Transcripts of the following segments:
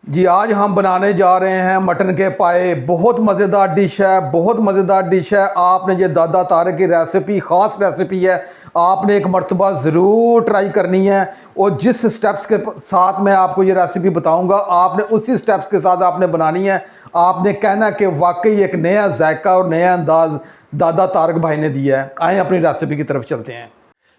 जी आज हम बनाने जा रहे हैं मटन के पाए। बहुत मज़ेदार डिश है, बहुत मज़ेदार डिश है। आपने ये दादा तारक की रेसिपी, ख़ास रेसिपी है, आपने एक मर्तबा ज़रूर ट्राई करनी है। और जिस स्टेप्स के साथ मैं आपको ये रेसिपी बताऊंगा, आपने उसी स्टेप्स के साथ आपने बनानी है। आपने कहना कि वाकई एक नया जायका और नया अंदाज़ दादा तारक भाई ने दिया है। आए अपनी रेसिपी की तरफ चलते हैं।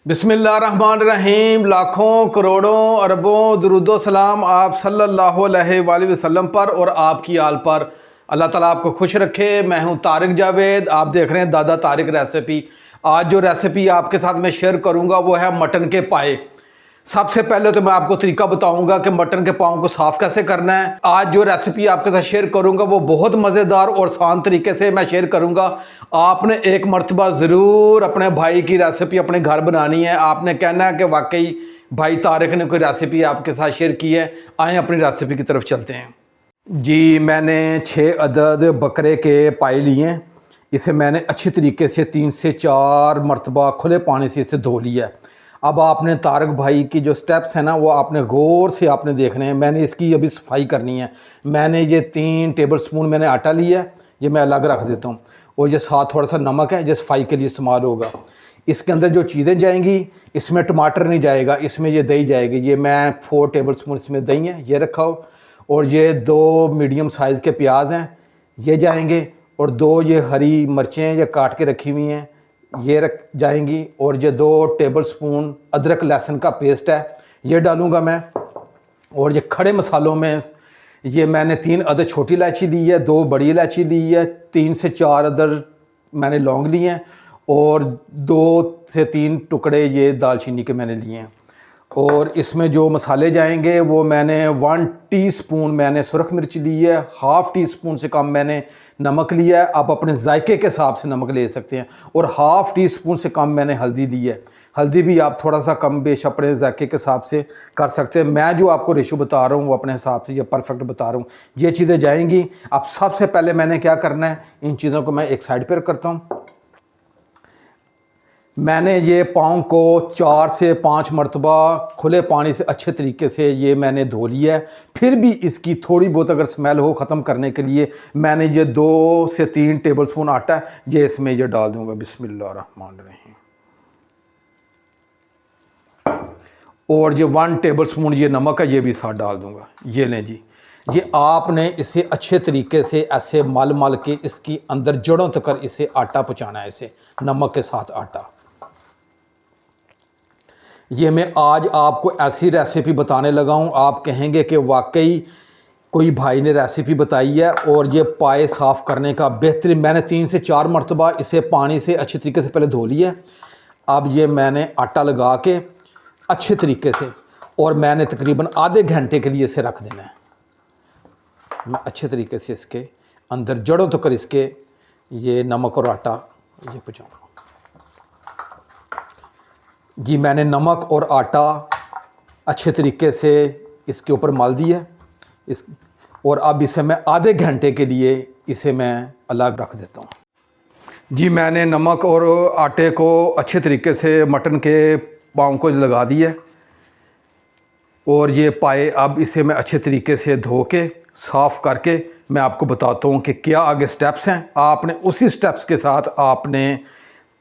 बिस्मिल्लाहिर्रहमानिर्रहीम। लाखों करोड़ों अरबों दुरूदो सलाम आप सल्लल्लाहु अलैहि वसल्लम पर और आपकी आल पर। अल्लाह ताला आपको खुश रखे। मैं हूं तारिक जावेद, आप देख रहे हैं दादा तारिक रेसिपी। आज जो रेसिपी आपके साथ मैं शेयर करूंगा वो है मटन के पाए। सबसे पहले तो मैं आपको तरीका बताऊंगा कि मटन के पाँव को साफ़ कैसे करना है। आज जो रेसिपी आपके साथ शेयर करूंगा वो बहुत मज़ेदार और आसान तरीके से मैं शेयर करूंगा। आपने एक मर्तबा ज़रूर अपने भाई की रेसिपी अपने घर बनानी है। आपने कहना है कि वाकई भाई तारिक ने कोई रेसिपी आपके साथ शेयर की है। आए अपनी रेसिपी की तरफ चलते हैं। जी मैंने 6 अदद बकरे के पाए लिए हैं। इसे मैंने अच्छी तरीके से 3 से 4 मरतबा खुले पानी से इसे धो लिया है। अब आपने तारक भाई की जो स्टेप्स हैं ना, वो आपने गौर से आपने देखने हैं। मैंने इसकी अभी सफाई करनी है। मैंने ये 3 टेबल स्पून मैंने आटा लिया है, ये मैं अलग रख देता हूँ। और ये साथ थोड़ा सा नमक है, जो सफाई के लिए इस्तेमाल होगा। इसके अंदर जो चीज़ें जाएंगी, इसमें टमाटर नहीं जाएगा, इसमें ये दही जाएगी। ये मैं 4 टेबल स्पून इसमें दही है, ये रखा हो। और ये 2 मीडियम साइज़ के प्याज हैं, ये जाएंगे। और 2 ये हरी मिर्चें ये काट के रखी हुई हैं, ये रख जाएंगी। और ये 2 टेबल स्पून अदरक लहसुन का पेस्ट है, ये डालूंगा मैं। और ये खड़े मसालों में ये मैंने 3 अदद छोटी इलायची ली है, 2 बड़ी इलायची ली है, 3 से 4 अदद मैंने लौंग लिए हैं। और 2 से 3 टुकड़े ये दालचीनी के मैंने लिए हैं। और इसमें जो मसाले जाएंगे वो मैंने 1 टीस्पून मैंने सुरख मिर्च ली है, हाफ़ टी स्पून से कम मैंने नमक लिया है। आप अपने जायके के हिसाब से नमक ले सकते हैं। और हाफ़ टी स्पून से कम मैंने हल्दी ली है। हल्दी भी आप थोड़ा सा कम बेश अपने जायके के हिसाब से कर सकते हैं। मैं जो आपको रेशो बता रहा हूँ वो अपने हिसाब से ये परफेक्ट बता रहा हूँ। ये चीज़ें जाएंगी। अब सबसे पहले मैंने क्या करना है, इन चीज़ों को मैं एक साइड पर करता हूँ। मैंने ये पाँव को 4 से 5 मरतबा खुले पानी से अच्छे तरीके से ये मैंने धो लिया है। फिर भी इसकी थोड़ी बहुत अगर स्मेल हो ख़त्म करने के लिए मैंने ये 2 से 3 टेबल स्पून आटा है, ये इसमें ये डाल दूंगा। बिस्मिल्लाहिर्रहमानिर्रहीम। और ये 1 टेबल स्पून ये नमक है, ये भी साथ डाल दूंगा। ये लें जी, ये आपने इसे अच्छे तरीके से ऐसे मल मल के इसकी अंदर जड़ों तक इसे आटा पहुँचाना है, इसे नमक के साथ आटा। ये मैं आज आपको ऐसी रेसिपी बताने लगा हूँ, आप कहेंगे कि वाकई कोई भाई ने रेसिपी बताई है। और ये पाए साफ़ करने का बेहतरीन, मैंने 3 से 4 मरतबा इसे पानी से अच्छी तरीके से पहले धो लिया। अब ये मैंने आटा लगा के अच्छे तरीके से, और मैंने तकरीबन आधे घंटे के लिए इसे रख देना है। मैं अच्छे तरीके से इसके अंदर जड़ों तक इसके ये नमक और आटा ये पहुँचाऊँगा। जी मैंने नमक और आटा अच्छे तरीके से इसके ऊपर मल दिया इस। और अब इसे मैं आधे घंटे के लिए इसे मैं अलग रख देता हूँ। जी मैंने नमक और आटे को अच्छे तरीके से मटन के पाँव को लगा दिया। और ये पाए अब इसे मैं अच्छे तरीके से धो के साफ़ करके मैं आपको बताता हूँ कि क्या आगे स्टेप्स हैं। आपने उसी स्टेप्स के साथ आपने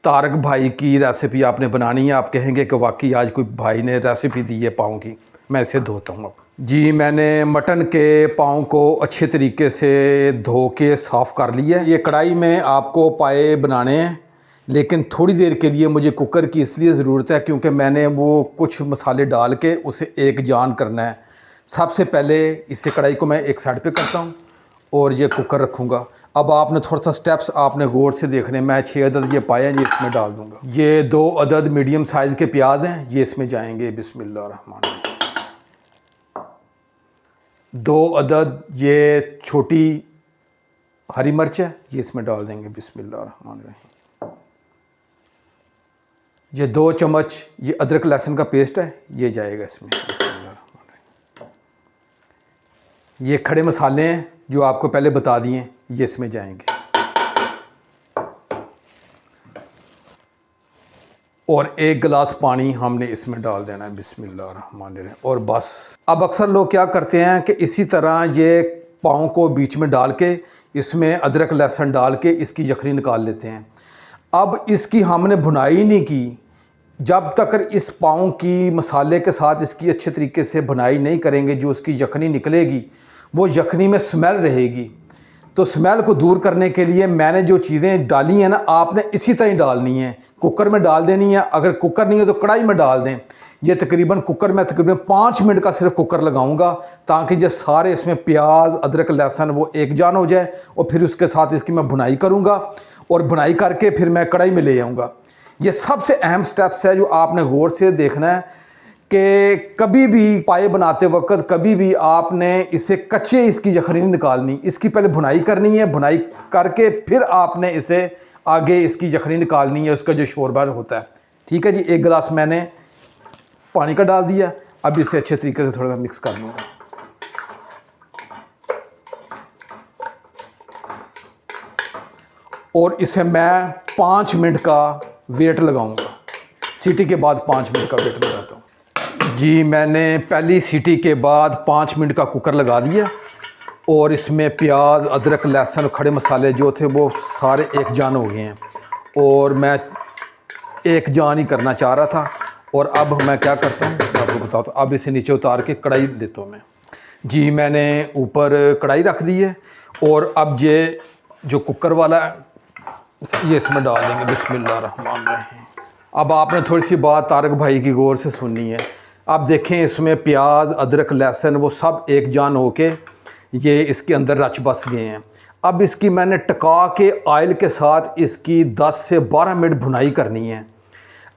तारक भाई की रेसिपी आपने बनानी है। आप कहेंगे कि वाकई आज कोई भाई ने रेसिपी दी है पाँव की। मैं इसे धोता हूँ। जी मैंने मटन के पाँव को अच्छे तरीके से धो के साफ़ कर लिया है। ये कढ़ाई में आपको पाए बनाने हैं, लेकिन थोड़ी देर के लिए मुझे कुकर की इसलिए ज़रूरत है क्योंकि मैंने वो कुछ मसाले डाल के उसे एक जान करना है। सबसे पहले इसे कढ़ाई को मैं एक साइड पे करता हूँ और ये कुकर रखूँगा। अब आपने थोड़ा सा स्टेप्स आपने गौर से देखने। मैं 6 अदद ये पाए हैं, ये इसमें डाल दूँगा। ये 2 अदद मीडियम साइज़ के प्याज हैं, ये इसमें जाएंगे। बिस्मिल्लाहिर्रहमानिर्रहीम। 2 अदद ये छोटी हरी मिर्च है, ये इसमें डाल देंगे। बिस्मिल्लाहिर्रहमानिर्रहीम। ये 2 चम्मच ये अदरक लहसुन का पेस्ट है, ये जाएगा इसमें। बिस्मिल्लाहिर्रहमानिर्रहीम। ये खड़े मसाले हैं जो आपको पहले बता दिए, ये इसमें जाएंगे। और 1 गिलास पानी हमने इसमें डाल देना है। बिस्मिल्लाहिर्रहमानिर्रहीम। और बस अब अक्सर लोग क्या करते हैं कि इसी तरह ये पाँव को बीच में डाल के इसमें अदरक लहसुन डाल के इसकी यखनी निकाल लेते हैं। अब इसकी हमने भुनाई नहीं की। जब तक इस पाँव की मसाले के साथ इसकी अच्छे तरीके से भुनाई नहीं करेंगे, जो उसकी यखनी निकलेगी वो यखनी में स्मेल रहेगी। तो स्मेल को दूर करने के लिए मैंने जो चीज़ें डाली हैं ना, आपने इसी तरह ही डालनी है। कुकर में डाल देनी है, अगर कुकर नहीं है तो कढ़ाई में डाल दें। ये तकरीबन कुकर में तकरीबन 5 मिनट का सिर्फ कुकर लगाऊंगा, ताकि जो सारे इसमें प्याज अदरक लहसुन वो एक जान हो जाए। और फिर उसके साथ इसकी मैं भुनाई करूँगा, और भुनाई करके फिर मैं कढ़ाई में ले आऊँगा। ये सबसे अहम स्टेप्स है जो आपने गौर से देखना है कि कभी भी पाए बनाते वक्त कभी भी आपने इसे कच्चे इसकी यखनी नहीं निकालनी। इसकी पहले भुनाई करनी है, भुनाई करके फिर आपने इसे आगे इसकी यखनी निकालनी है, उसका जो शोरबा होता है। ठीक है जी। 1 गिलास मैंने पानी का डाल दिया। अब इसे अच्छे तरीके से थोड़ा मिक्स कर लूँगा। और इसे मैं 5 मिनट का वेट लगाऊंगा। सीटी के बाद 5 मिनट का वेट लगाता हूँ। जी, मैंने पहली सीटी के बाद 5 मिनट का कुकर लगा दिया, और इसमें प्याज अदरक लहसुन खड़े मसाले जो थे वो सारे एक जान हो गए हैं, और मैं एक जान ही करना चाह रहा था। और अब मैं क्या करता हूँ आपको बताता हूँ। अब इसे नीचे उतार के कढ़ाई लेता हूँ मैं। जी, मैंने ऊपर कढ़ाई रख दी है, और अब ये जो कुकर वाला है ये इसमें डाल देंगे। बिस्मिल्लाहिर्रहमानिर्रहीम। अब आपने थोड़ी सी बात तारक भाई की गौर से सुननी है। आप देखें इसमें प्याज अदरक लहसुन वो सब एक जान होके ये इसके अंदर रच बस गए हैं। अब इसकी मैंने टका के ऑयल के साथ इसकी 10 से 12 मिनट भुनाई करनी है।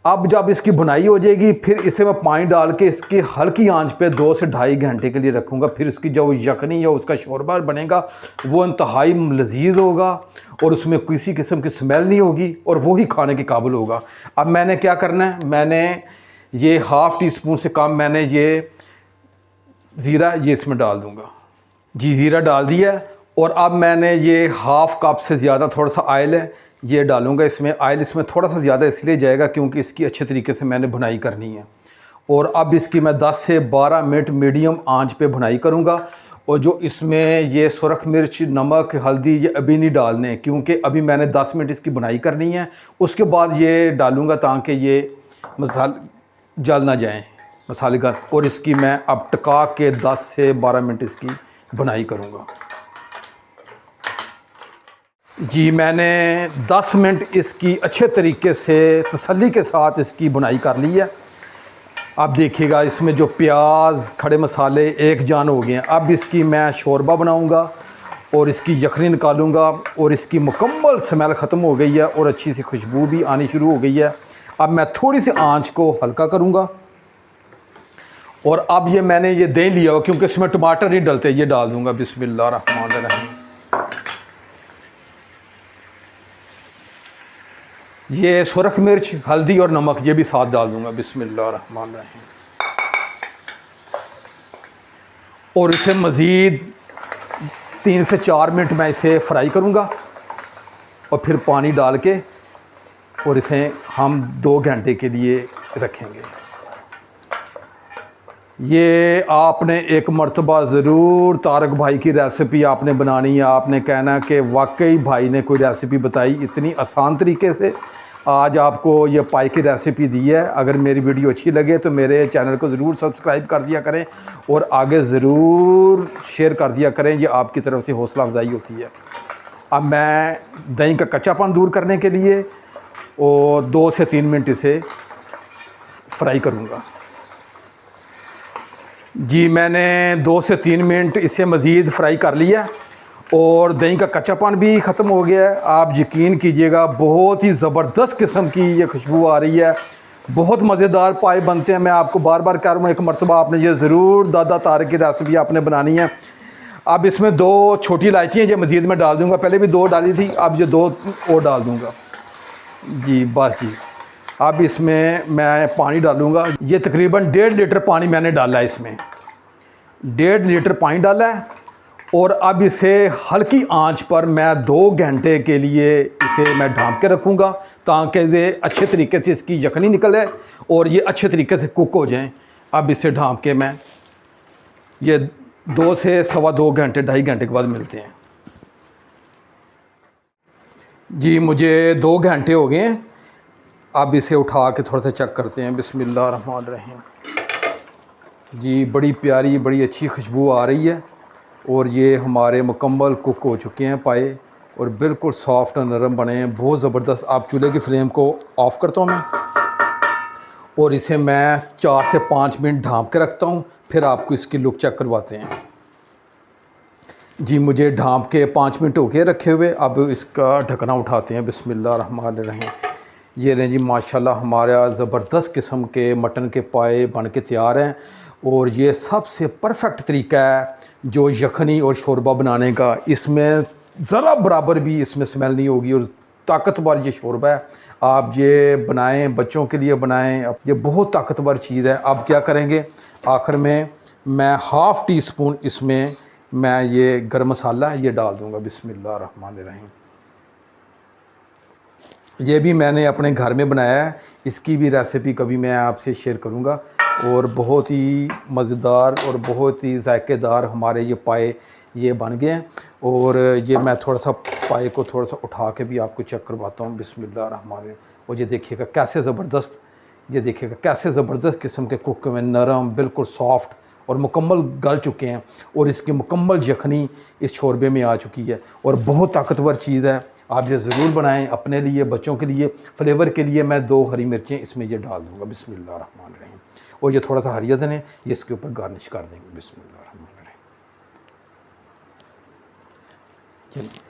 अब जब इसकी भुनाई हो जाएगी, फिर इसे मैं पानी डाल के इसकी हल्की आंच पे 2 से ढाई घंटे के लिए रखूँगा। फिर उसकी जो यखनी या उसका शोरबा बनेगा वो इंतहाई लजीज होगा, और उसमें किसी किस्म की स्मेल नहीं होगी, और वो ही खाने के काबिल होगा। अब मैंने क्या करना है, मैंने ये ½ टी स्पून से कम मैंने ये ज़ीरा ये इसमें डाल दूँगा। जी, ज़ीरा डाल दिया। और अब मैंने ये ½ कप से ज़्यादा थोड़ा सा ऑयल है ये डालूँगा इसमें। ऑयल इसमें थोड़ा सा ज़्यादा इसलिए जाएगा क्योंकि इसकी अच्छे तरीके से मैंने भुनाई करनी है। और अब इसकी मैं 10 से 12 मिनट मीडियम आंच पे भुनाई करूँगा। और जो इसमें ये सुरख मिर्च नमक हल्दी ये अभी नहीं डालने, क्योंकि अभी मैंने 10 मिनट इसकी भुनाई करनी है। उसके बाद ये डालूँगा ताकि ये मसाले जल ना जाएँ मसाले का। और इसकी मैं अब टका के 10 से 12 मिनट इसकी भुनाई करूँगा। जी, मैंने 10 मिनट इसकी अच्छे तरीके से तसल्ली के साथ इसकी भुनाई कर ली है। अब देखिएगा इसमें जो प्याज खड़े मसाले एक जान हो गए हैं। अब इसकी मैं शोरबा बनाऊंगा और इसकी यखनी निकालूंगा, और इसकी मुकम्मल स्मेल ख़त्म हो गई है और अच्छी सी खुशबू भी आनी शुरू हो गई है। अब मैं थोड़ी सी आंच को हल्का करूंगा, और अब ये मैंने ये दही लिया हुआ, क्योंकि इसमें टमाटर नहीं डलते, ये डाल दूंगा। बिस्मिल्लाहिर्रहमानिर्रहीम। ये सुरख मिर्च हल्दी और नमक ये भी साथ डाल दूंगा। बिस्मिल्लाहिर्रहमानिर्रहीम। और इसे मज़ीद 3 से 4 मिनट मैं इसे फ्राई करूंगा, और फिर पानी डाल के और इसे हम 2 घंटे के लिए रखेंगे। ये आपने एक मर्तबा ज़रूर तारक भाई की रेसिपी आपने बनानी है। आपने कहना कि वाकई भाई ने कोई रेसिपी बताई इतनी आसान तरीके से। आज आपको ये पाई की रेसिपी दी है। अगर मेरी वीडियो अच्छी लगे तो मेरे चैनल को ज़रूर सब्सक्राइब कर दिया करें, और आगे ज़रूर शेयर कर दिया करें। ये आपकी तरफ से हौसला अफजाई होती है। अब मैं दही का कच्चापन दूर करने के लिए और 2 से 3 मिनट इसे फ्राई करूँगा। जी, मैंने 2 से 3 मिनट इसे मज़ीद फ्राई कर लिया, और दही का कच्चापन भी ख़त्म हो गया है। आप यकीन कीजिएगा बहुत ही ज़बरदस्त किस्म की ये खुशबू आ रही है। बहुत मज़ेदार पाए बनते हैं। मैं आपको बार बार कह रहा हूँ, एक मरतबा आपने ये ज़रूर दादा तारक की रेसिपी आपने बनानी है। अब इसमें 2 छोटी इलायची हैं जो मज़ीद में डाल दूँगा। पहले भी 2 डाली थी, अब ये 2 और डाल दूँगा। जी बस जी। अब इसमें मैं पानी डालूँगा। ये तकरीबन 1.5 लीटर पानी मैंने डाला है इसमें। 1.5 लीटर पानी डाला है, और अब इसे हल्की आंच पर मैं 2 घंटे के लिए इसे मैं ढाँप के रखूँगा। ताकि ये अच्छे तरीके से इसकी यखनी निकले और ये अच्छे तरीके से कुक हो जाएं। अब इसे ढाँप के मैं ये 2 से सवा 2 घंटे 2.5 घंटे के बाद मिलते हैं। जी मुझे 2 घंटे हो गए हैं। अब इसे उठा के थोड़ा सा चेक करते हैं। बिस्मिल्लाहिर्रहमानिर्रहीम। जी बड़ी प्यारी बड़ी अच्छी खुशबू आ रही है और ये हमारे मुकम्मल कुक हो चुके हैं पाए और बिल्कुल सॉफ्ट और नरम बने हैं, बहुत ज़बरदस्त। आप चूल्हे की फ्लेम को ऑफ़ करता हूँ मैं और इसे मैं 4 से 5 मिनट ढाँप के रखता हूँ, फिर आपको इसकी लुक चेक करवाते हैं। जी मुझे ढाँप के 5 मिनट हो गए रखे हुए। अब इसका ढकना उठाते हैं। बिस्मिल्लाहिर्रहमानिर्रहीम। ये लें जी माशाल्लाह हमारा ज़बरदस्त किस्म के मटन के पाए बन के तैयार हैं और ये सबसे परफेक्ट तरीका है जो यखनी और शोरबा बनाने का। इसमें ज़रा बराबर भी इसमें स्मेल नहीं होगी और ताकतवर ये शोरबा है। आप ये बनाएं, बच्चों के लिए बनाएं, अब ये बहुत ताकतवर चीज़ है। अब क्या करेंगे, आखिर में मैं ½ टी स्पून इसमें मैं ये गरम मसाला ये डाल दूँगा। बिस्मिल्लाहिर्रहमानिर्रहीम। ये भी मैंने अपने घर में बनाया है, इसकी भी रेसिपी कभी मैं आपसे शेयर करूँगा। और बहुत ही मज़ेदार और बहुत ही जायकेदार हमारे ये पाए ये बन गए हैं। और ये मैं थोड़ा सा पाए को थोड़ा सा उठा के भी आपको चेक करवाता हूँ। बिस्मिल्लाहिर्रहमानिर्रहीम। और ये देखिएगा कैसे ज़बरदस्त, ये देखिएगा कैसे ज़बरदस्त किस्म के कुक में नरम बिल्कुल सॉफ्ट और मुकम्मल गल चुके हैं और इसकी मुकम्मल यखनी इस शोरबे में आ चुकी है और बहुत ताकतवर चीज़ है। आप ये ज़रूर बनाएं अपने लिए, बच्चों के लिए। फ्लेवर के लिए मैं 2 हरी मिर्चें इसमें ये डाल दूँगा। बिस्मिल्लाहिर्रहमानिर्रहीम। और ये थोड़ा सा हरिया धनिया ये इसके ऊपर गार्निश कर देंगे। बिस्मिल्लाहिर्रहमानिर्रहीम। चलिए,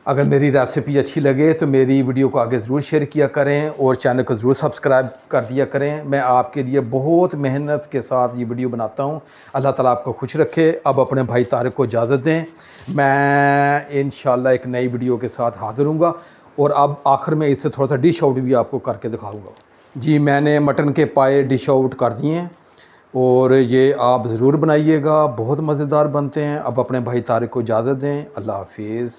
अगर मेरी रेसिपी अच्छी लगे तो मेरी वीडियो को आगे ज़रूर शेयर किया करें और चैनल को ज़रूर सब्सक्राइब कर दिया करें। मैं आपके लिए बहुत मेहनत के साथ ये वीडियो बनाता हूँ। अल्लाह ताला आपको खुश रखे। अब अपने भाई तारिक को इजाज़त दें। मैं इंशाल्लाह एक नई वीडियो के साथ हाज़िर हूँगा और अब आखिर में इससे थोड़ा सा डिश आउट भी आपको करके दिखाऊँगा। जी मैंने मटन के पाए डिश आउट कर दिए हैं और ये आप ज़रूर बनाइएगा, बहुत मज़ेदार बनते हैं। अब अपने भाई तारिक को इजाज़त दें। अल्लाह हाफिज़।